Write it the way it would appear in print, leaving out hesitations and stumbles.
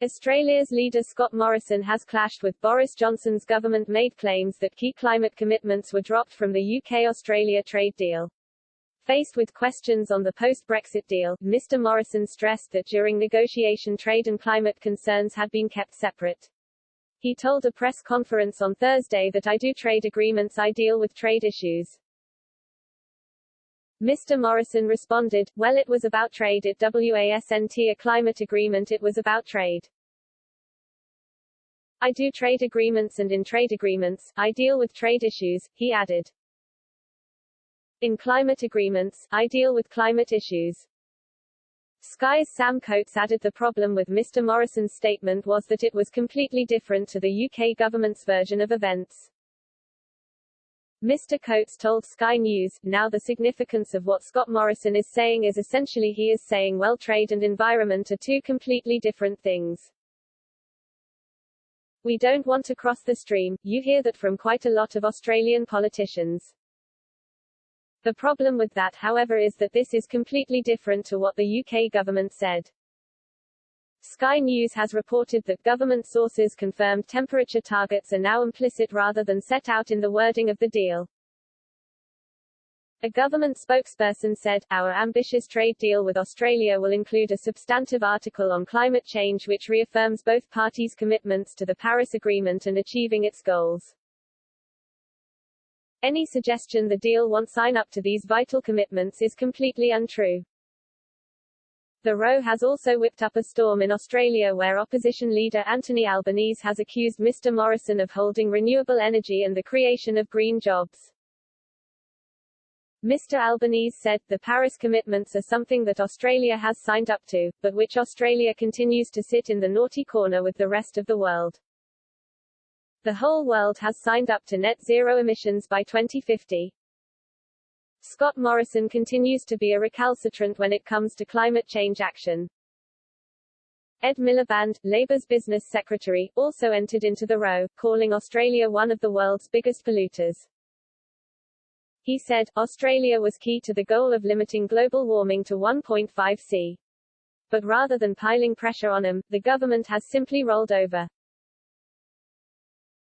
Australia's leader Scott Morrison has clashed with Boris Johnson's government-made claims that key climate commitments were dropped from the UK-Australia trade deal. Faced with questions on the post-Brexit deal, Mr. Morrison stressed that during negotiation trade and climate concerns had been kept separate. He told a press conference on Thursday that "I do trade agreements, I deal with trade issues." Mr. Morrison responded, "Well, it was about trade, it wasn't a climate agreement, it was about trade. I do trade agreements, and in trade agreements, I deal with trade issues," he added. "In climate agreements, I deal with climate issues." Sky's Sam Coates added the problem with Mr. Morrison's statement was that it was completely different to the UK government's version of events. Mr. Coates told Sky News, "Now the significance of what Scott Morrison is saying is essentially he is saying well, trade and environment are two completely different things. We don't want to cross the stream. You hear that from quite a lot of Australian politicians. The problem with that, however, is that this is completely different to what the UK government said." Sky News has reported that government sources confirmed temperature targets are now implicit rather than set out in the wording of the deal. A government spokesperson said, "Our ambitious trade deal with Australia will include a substantive article on climate change which reaffirms both parties' commitments to the Paris Agreement and achieving its goals. Any suggestion the deal won't sign up to these vital commitments is completely untrue." The row has also whipped up a storm in Australia where opposition leader Anthony Albanese has accused Mr. Morrison of holding renewable energy and the creation of green jobs. Mr. Albanese said, "The Paris commitments are something that Australia has signed up to, but which Australia continues to sit in the naughty corner with the rest of the world. The whole world has signed up to net zero emissions by 2050. Scott Morrison continues to be a recalcitrant when it comes to climate change action. Ed Miliband, Labour's business secretary, also entered into the row, calling Australia one of the world's biggest polluters. He said, Australia was key to the goal of limiting global warming to 1.5 C. But rather than piling pressure on him, the government has simply rolled over.